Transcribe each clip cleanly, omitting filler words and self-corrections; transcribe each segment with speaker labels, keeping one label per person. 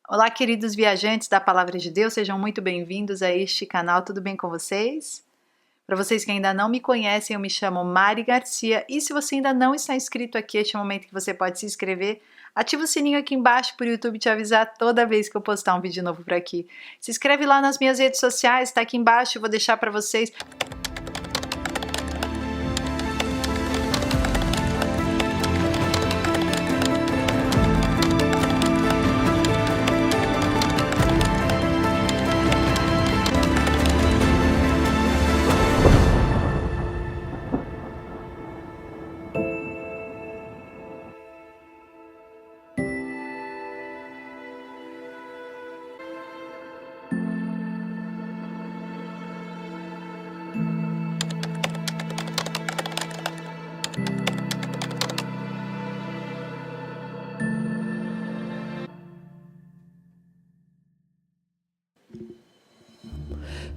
Speaker 1: Olá, queridos viajantes da Palavra de Deus, sejam muito bem-vindos a este canal, tudo bem com vocês? Para vocês que ainda não me conhecem, eu me chamo Mari Garcia e se você ainda não está inscrito aqui, este é o momento que você pode se inscrever. Ativa o sininho aqui embaixo para o YouTube te avisar toda vez que eu postar um vídeo novo por aqui. Se inscreve lá nas minhas redes sociais, está aqui embaixo, eu vou deixar para vocês.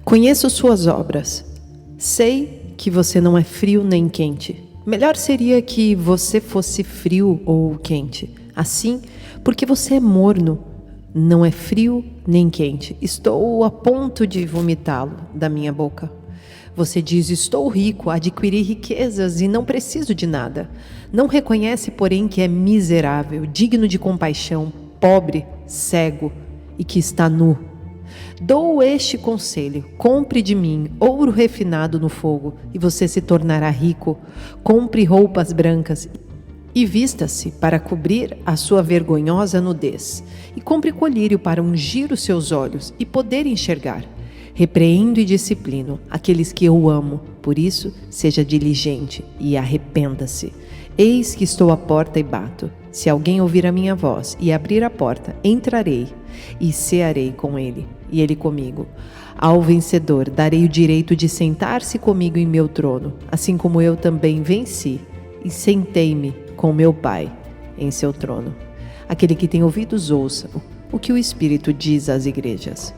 Speaker 2: Conheço suas obras. Sei que você não é frio nem quente. Melhor seria que você fosse frio ou quente. Assim, porque você é morno, não é frio nem quente. Estou a ponto de vomitá-lo da minha boca. Você diz: estou rico, adquiri riquezas e não preciso de nada. Não reconhece, porém, que é miserável, digno de compaixão, pobre, cego e que está nu. Dou este conselho: compre de mim ouro refinado no fogo, e você se tornará rico. Compre roupas brancas e vista-se para cobrir a sua vergonhosa nudez. E compre colírio para ungir os seus olhos e poder enxergar. Repreendo e disciplino aqueles que eu amo, por isso seja diligente e arrependa-se. Eis que estou à porta e bato. Se alguém ouvir a minha voz e abrir a porta, entrarei e cearei com ele, e ele comigo. Ao vencedor darei o direito de sentar-se comigo em meu trono, assim como eu também venci e sentei-me com meu Pai em seu trono. Aquele que tem ouvidos, ouça o que o Espírito diz às igrejas.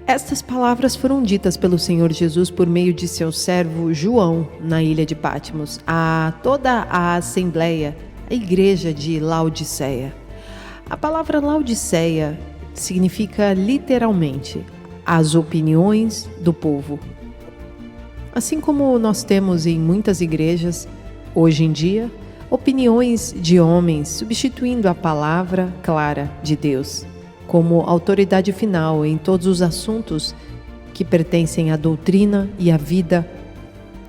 Speaker 2: Estas palavras foram ditas pelo Senhor Jesus por meio de seu servo João na ilha de Patmos a toda a assembleia, a igreja de Laodiceia. A palavra Laodiceia significa literalmente as opiniões do povo. Assim como nós temos em muitas igrejas, hoje em dia, opiniões de homens substituindo a palavra clara de Deus como autoridade final em todos os assuntos que pertencem à doutrina e à vida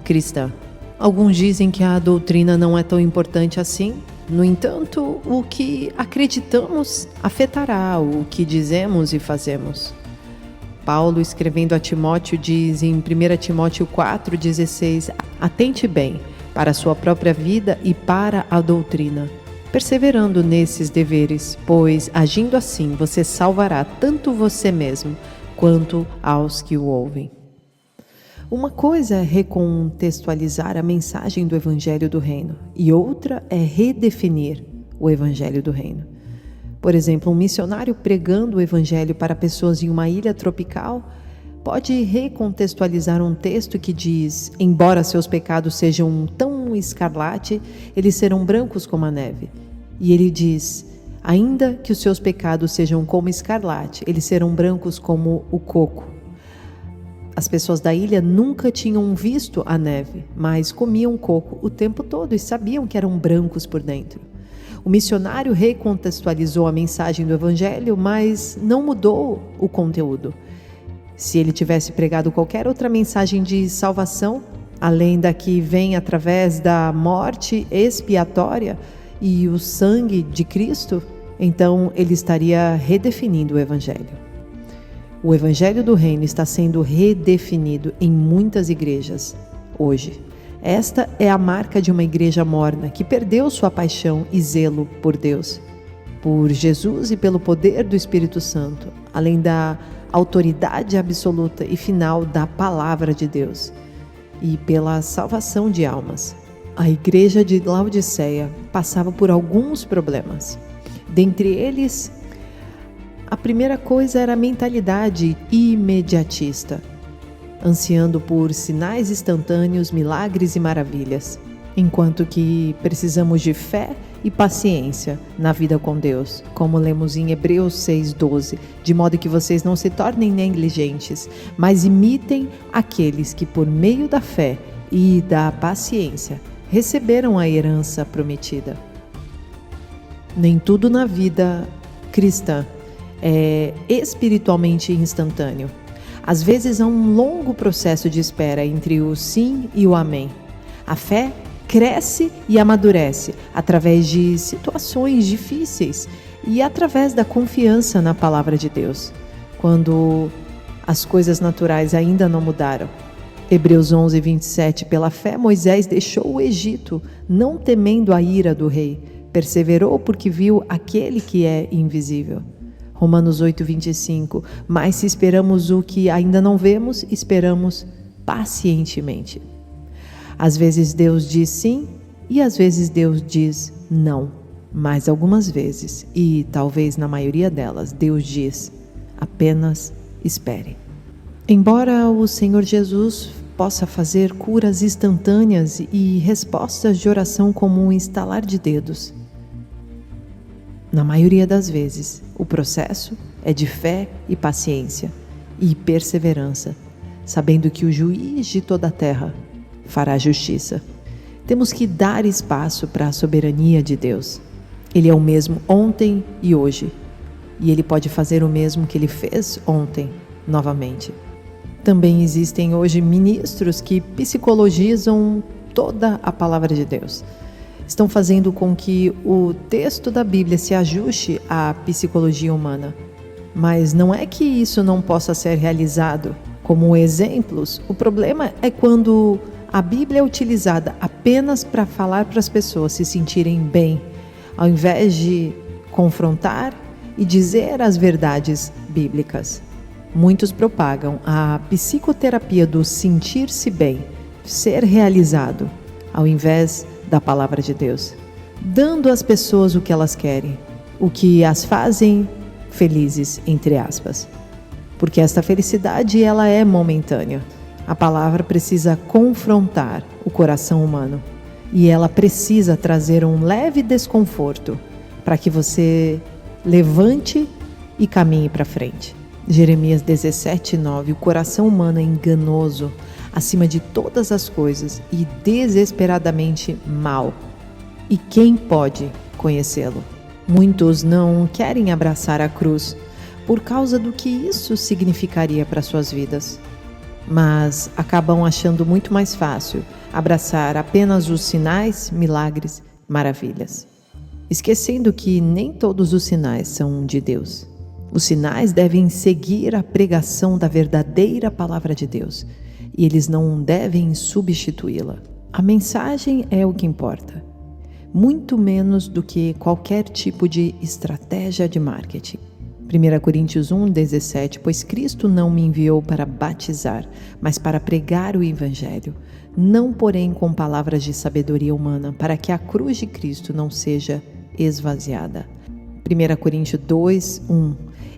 Speaker 2: cristã. Alguns dizem que a doutrina não é tão importante assim. No entanto, o que acreditamos afetará o que dizemos e fazemos. Paulo, escrevendo a Timóteo, diz em 1 Timóteo 4,16: atente bem para a sua própria vida e para a doutrina, perseverando nesses deveres, pois, agindo assim, você salvará tanto você mesmo quanto aos que o ouvem. Uma coisa é recontextualizar a mensagem do Evangelho do Reino e outra é redefinir o Evangelho do Reino. Por exemplo, um missionário pregando o Evangelho para pessoas em uma ilha tropical pode recontextualizar um texto que diz: embora seus pecados sejam tão escarlate, eles serão brancos como a neve. E ele diz: ainda que os seus pecados sejam como escarlate, eles serão brancos como o coco. As pessoas da ilha nunca tinham visto a neve, mas comiam coco o tempo todo e sabiam que eram brancos por dentro. O missionário recontextualizou a mensagem do Evangelho, mas não mudou o conteúdo. Se ele tivesse pregado qualquer outra mensagem de salvação, além da que vem através da morte expiatória e o sangue de Cristo, então ele estaria redefinindo o Evangelho. O Evangelho do Reino está sendo redefinido em muitas igrejas hoje. Esta é a marca de uma igreja morna que perdeu sua paixão e zelo por Deus, por Jesus e pelo poder do Espírito Santo, além da autoridade absoluta e final da Palavra de Deus e pela salvação de almas. A igreja de Laodiceia passava por alguns problemas. Dentre eles, a primeira coisa era a mentalidade imediatista, ansiando por sinais instantâneos, milagres e maravilhas, enquanto que precisamos de fé e paciência na vida com Deus, como lemos em Hebreus 6:12, de modo que vocês não se tornem negligentes, mas imitem aqueles que por meio da fé e da paciência receberam a herança prometida. Nem tudo na vida cristã é espiritualmente instantâneo. Às vezes há um longo processo de espera entre o sim e o amém. A fé cresce e amadurece através de situações difíceis e através da confiança na palavra de Deus, quando as coisas naturais ainda não mudaram. Hebreus 11:27, pela fé Moisés deixou o Egito, não temendo a ira do rei, perseverou porque viu aquele que é invisível. Romanos 8:25, mas se esperamos o que ainda não vemos, esperamos pacientemente. Às vezes Deus diz sim e às vezes Deus diz não, mas algumas vezes, e talvez na maioria delas, Deus diz apenas espere. Embora o Senhor Jesus possa fazer curas instantâneas e respostas de oração como um estalar de dedos, na maioria das vezes, o processo é de fé e paciência e perseverança, sabendo que o juiz de toda a terra fará justiça. Temos que dar espaço para a soberania de Deus. Ele é o mesmo ontem e hoje, e Ele pode fazer o mesmo que Ele fez ontem, novamente. Também existem hoje ministros que psicologizam toda a palavra de Deus. Estão fazendo com que o texto da Bíblia se ajuste à psicologia humana. Mas não é que isso não possa ser realizado. Como exemplos, o problema é quando a Bíblia é utilizada apenas para falar para as pessoas se sentirem bem, ao invés de confrontar e dizer as verdades bíblicas. Muitos propagam a psicoterapia do sentir-se bem, ser realizado, ao invés da palavra de Deus, dando às pessoas o que elas querem, o que as fazem felizes, entre aspas. Porque esta felicidade, ela é momentânea. A palavra precisa confrontar o coração humano e ela precisa trazer um leve desconforto para que você levante e caminhe para frente. Jeremias 17:9, o coração humano é enganoso acima de todas as coisas e desesperadamente mau. E quem pode conhecê-lo? Muitos não querem abraçar a cruz por causa do que isso significaria para suas vidas, mas acabam achando muito mais fácil abraçar apenas os sinais, milagres, maravilhas, esquecendo que nem todos os sinais são de Deus. Os sinais devem seguir a pregação da verdadeira palavra de Deus e eles não devem substituí-la. A mensagem é o que importa, muito menos do que qualquer tipo de estratégia de marketing. 1 Coríntios 1:17, pois Cristo não me enviou para batizar, mas para pregar o Evangelho, não porém com palavras de sabedoria humana, para que a cruz de Cristo não seja esvaziada. 1 Coríntios 2:1,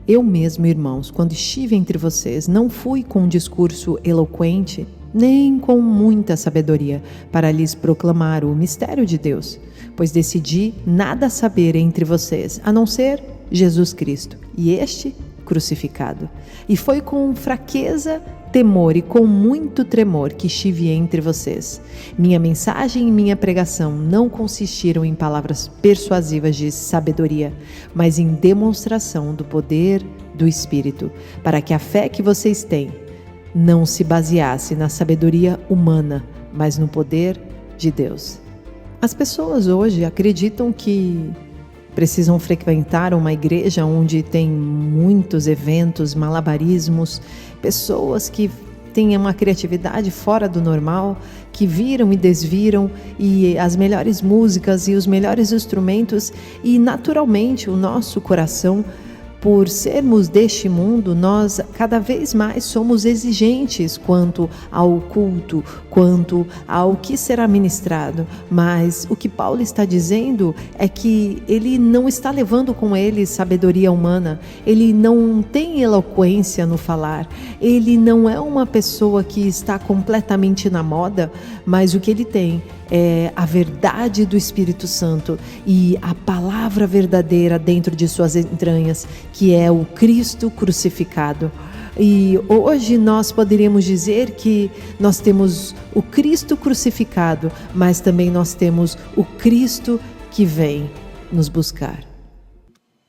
Speaker 2: eu mesmo, irmãos, quando estive entre vocês, não fui com um discurso eloquente, nem com muita sabedoria, para lhes proclamar o mistério de Deus, pois decidi nada saber entre vocês, a não ser Jesus Cristo, e este crucificado. E foi com fraqueza, temor e com muito tremor que estive entre vocês. Minha mensagem e minha pregação não consistiram em palavras persuasivas de sabedoria, mas em demonstração do poder do Espírito, para que a fé que vocês têm não se baseasse na sabedoria humana, mas no poder de Deus. As pessoas hoje acreditam que precisam frequentar uma igreja onde tem muitos eventos, malabarismos, pessoas que têm uma criatividade fora do normal, que viram e desviram, e as melhores músicas e os melhores instrumentos, e naturalmente o nosso coração, por sermos deste mundo, nós cada vez mais somos exigentes quanto ao culto, quanto ao que será ministrado. Mas o que Paulo está dizendo é que ele não está levando com ele sabedoria humana, ele não tem eloquência no falar, ele não é uma pessoa que está completamente na moda, mas o que ele tem é a verdade do Espírito Santo e a palavra verdadeira dentro de suas entranhas, que é o Cristo crucificado. E hoje nós poderíamos dizer que nós temos o Cristo crucificado, mas também nós temos o Cristo que vem nos buscar.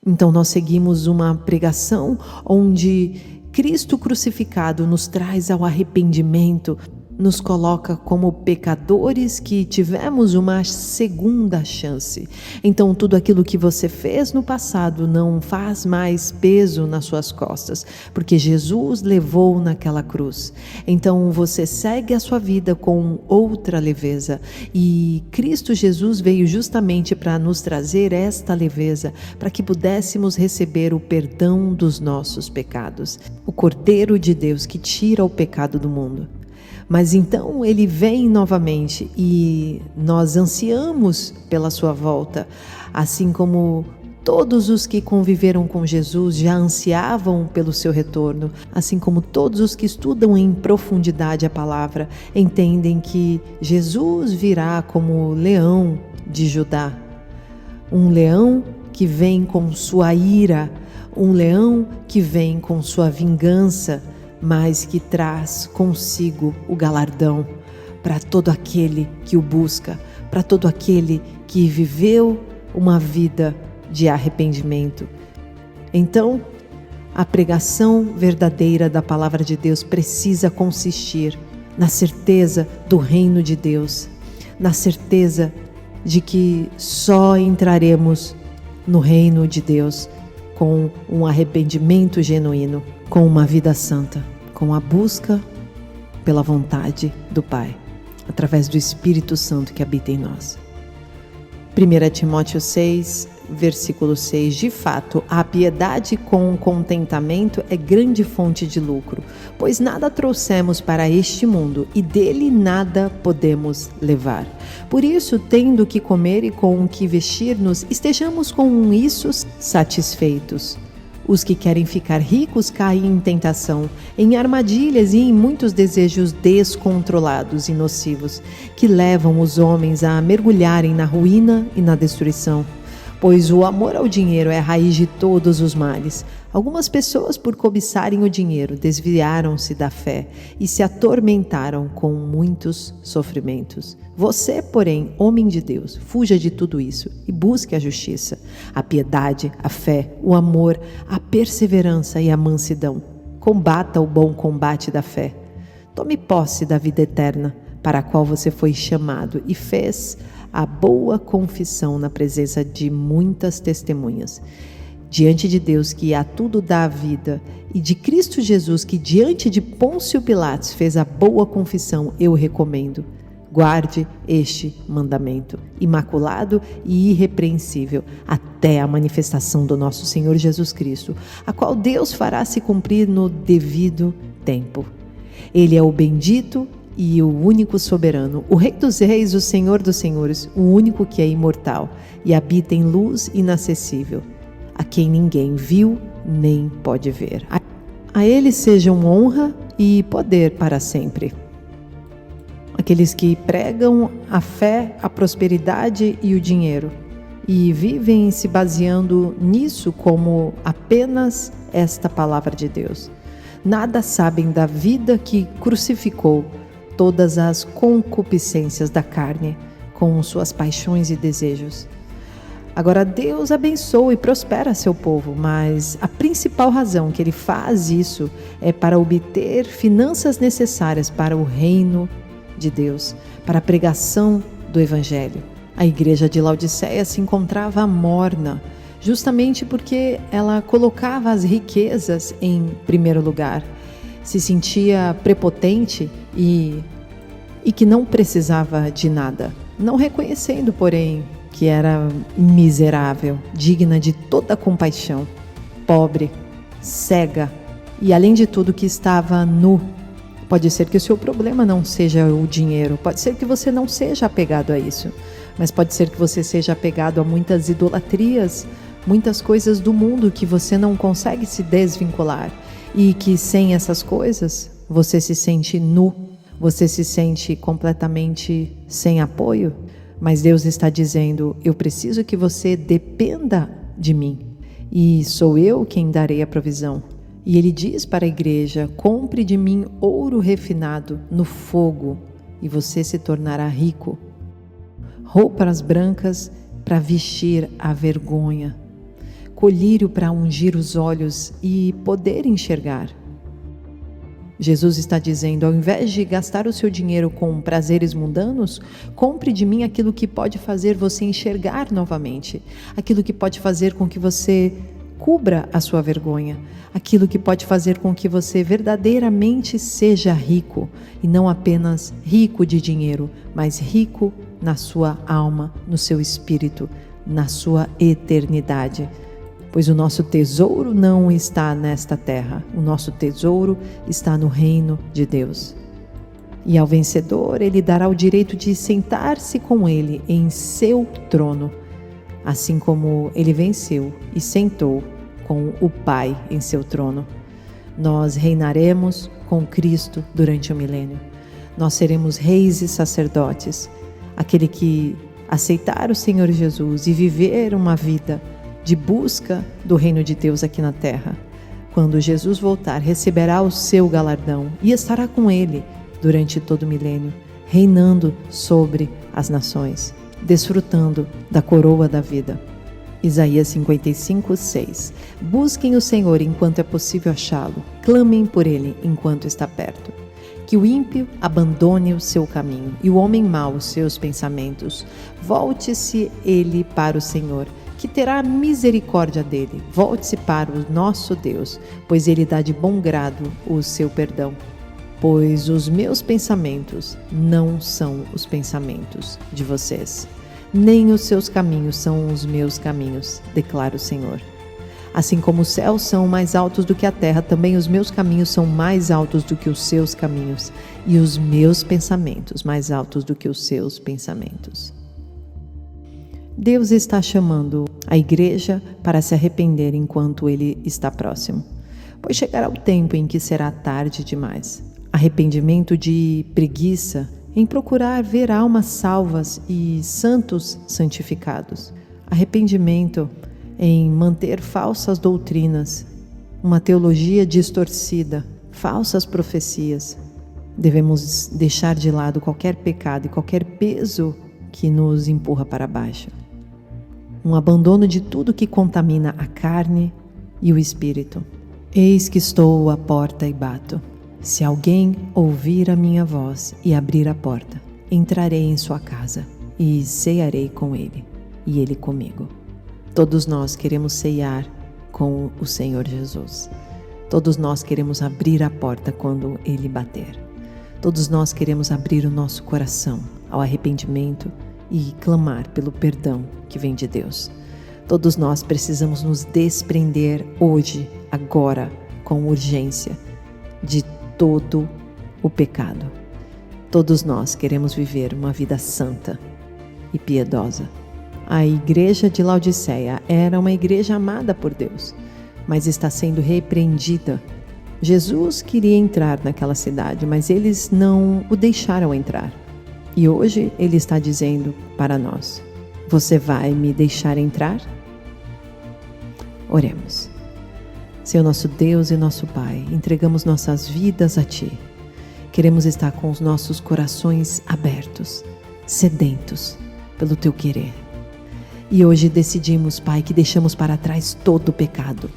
Speaker 2: Então nós seguimos uma pregação onde Cristo crucificado nos traz ao arrependimento, nos coloca como pecadores que tivemos uma segunda chance. Então tudo aquilo que você fez no passado não faz mais peso nas suas costas, porque Jesus levou naquela cruz. Então você segue a sua vida com outra leveza, e Cristo Jesus veio justamente para nos trazer esta leveza, para que pudéssemos receber o perdão dos nossos pecados. O Cordeiro de Deus que tira o pecado do mundo. Mas então ele vem novamente e nós ansiamos pela sua volta, assim como todos os que conviveram com Jesus já ansiavam pelo seu retorno, assim como todos os que estudam em profundidade a palavra entendem que Jesus virá como leão de Judá, um leão que vem com sua ira, um leão que vem com sua vingança, mas que traz consigo o galardão para todo aquele que o busca, para todo aquele que viveu uma vida de arrependimento. Então, a pregação verdadeira da palavra de Deus precisa consistir na certeza do reino de Deus, na certeza de que só entraremos no reino de Deus com um arrependimento genuíno, com uma vida santa, com a busca pela vontade do Pai, através do Espírito Santo que habita em nós. 1 Timóteo 6, versículo 6. De fato, a piedade com contentamento é grande fonte de lucro, pois nada trouxemos para este mundo e dele nada podemos levar. Por isso, tendo que comer e com o que vestir-nos, estejamos com isso satisfeitos. Os que querem ficar ricos caem em tentação, em armadilhas e em muitos desejos descontrolados e nocivos, que levam os homens a mergulharem na ruína e na destruição. Pois o amor ao dinheiro é a raiz de todos os males. Algumas pessoas, por cobiçarem o dinheiro, desviaram-se da fé e se atormentaram com muitos sofrimentos. Você, porém, homem de Deus, fuja de tudo isso e busque a justiça, a piedade, a fé, o amor, a perseverança e a mansidão. Combata o bom combate da fé. Tome posse da vida eterna, para a qual você foi chamado e fez a boa confissão na presença de muitas testemunhas. Diante de Deus, que a tudo dá a vida, e de Cristo Jesus, que diante de Pôncio Pilatos fez a boa confissão, eu recomendo. Guarde este mandamento, imaculado e irrepreensível, até a manifestação do nosso Senhor Jesus Cristo, a qual Deus fará se cumprir no devido tempo. Ele é o bendito e o único soberano, o Rei dos Reis, o Senhor dos Senhores, o único que é imortal e habita em luz inacessível, a quem ninguém viu nem pode ver. A Ele sejam honra e poder para sempre. Aqueles que pregam a fé, a prosperidade e o dinheiro e vivem se baseando nisso como apenas esta palavra de Deus. Nada sabem da vida que crucificou todas as concupiscências da carne com suas paixões e desejos. Agora Deus abençoa e prospera seu povo, mas a principal razão que Ele faz isso é para obter finanças necessárias para o reino de Deus, para a pregação do Evangelho. A igreja de Laodiceia se encontrava morna, justamente porque ela colocava as riquezas em primeiro lugar, se sentia prepotente e que não precisava de nada, não reconhecendo, porém, que era miserável, digna de toda compaixão, pobre, cega e, além de tudo, que estava nu. Pode ser que o seu problema não seja o dinheiro, pode ser que você não seja apegado a isso, mas pode ser que você seja apegado a muitas idolatrias, muitas coisas do mundo que você não consegue se desvincular e que sem essas coisas você se sente nu, Você se sente completamente sem apoio? Mas Deus está dizendo: eu preciso que você dependa de mim. E sou eu quem darei a provisão. E Ele diz para a igreja: compre de mim ouro refinado no fogo, e você se tornará rico. Roupas brancas para vestir a vergonha. Colírio para ungir os olhos e poder enxergar. Jesus está dizendo: ao invés de gastar o seu dinheiro com prazeres mundanos, compre de mim aquilo que pode fazer você enxergar novamente, aquilo que pode fazer com que você cubra a sua vergonha, aquilo que pode fazer com que você verdadeiramente seja rico, e não apenas rico de dinheiro, mas rico na sua alma, no seu espírito, na sua eternidade. Pois o nosso tesouro não está nesta terra, o nosso tesouro está no reino de Deus. E ao vencedor, Ele dará o direito de sentar-se com Ele em seu trono, assim como Ele venceu e sentou com o Pai em seu trono. Nós reinaremos com Cristo durante o milênio. Nós seremos reis e sacerdotes. Aquele que aceitar o Senhor Jesus e viver uma vida de busca do reino de Deus aqui na terra, quando Jesus voltar, receberá o seu galardão e estará com Ele durante todo o milênio, reinando sobre as nações, desfrutando da coroa da vida. Isaías 55:6. Busquem o Senhor enquanto é possível achá-lo, clamem por Ele enquanto está perto. Que o ímpio abandone o seu caminho e o homem mau os seus pensamentos. Volte-se ele para o Senhor, que terá misericórdia dele. Volte-se para o nosso Deus, pois Ele dá de bom grado o seu perdão. Pois os meus pensamentos não são os pensamentos de vocês, nem os seus caminhos são os meus caminhos, declara o Senhor. Assim como os céus são mais altos do que a terra, também os meus caminhos são mais altos do que os seus caminhos, e os meus pensamentos mais altos do que os seus pensamentos. Deus está chamando a igreja para se arrepender enquanto Ele está próximo, pois chegará o tempo em que será tarde demais. Arrependimento de preguiça em procurar ver almas salvas e santos santificados. Arrependimento em manter falsas doutrinas, uma teologia distorcida, falsas profecias. Devemos deixar de lado qualquer pecado e qualquer peso que nos empurra para baixo. Um abandono de tudo que contamina a carne e o espírito. Eis que estou à porta e bato. Se alguém ouvir a minha voz e abrir a porta, entrarei em sua casa e cearei com ele, e ele comigo. Todos nós queremos ceiar com o Senhor Jesus. Todos nós queremos abrir a porta quando Ele bater. Todos nós queremos abrir o nosso coração ao arrependimento e clamar pelo perdão que vem de Deus. Todos nós precisamos nos desprender hoje, agora, com urgência, de todo o pecado. Todos nós queremos viver uma vida santa e piedosa. A igreja de Laodiceia era uma igreja amada por Deus, mas está sendo repreendida. Jesus queria entrar naquela cidade, mas eles não o deixaram entrar. E hoje Ele está dizendo para nós: você vai me deixar entrar? Oremos. Senhor nosso Deus e nosso Pai, entregamos nossas vidas a Ti. Queremos estar com os nossos corações abertos, sedentos pelo Teu querer. E hoje decidimos, Pai, que deixamos para trás todo o pecado.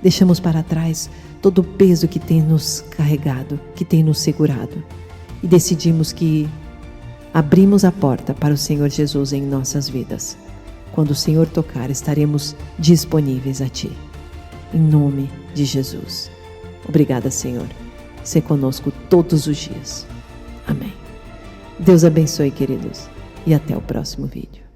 Speaker 2: Deixamos para trás todo o peso que tem nos carregado, que tem nos segurado. E decidimos que abrimos a porta para o Senhor Jesus em nossas vidas. Quando o Senhor tocar, estaremos disponíveis a Ti. Em nome de Jesus. Obrigada, Senhor. Sê conosco todos os dias. Amém. Deus abençoe, queridos. E até o próximo vídeo.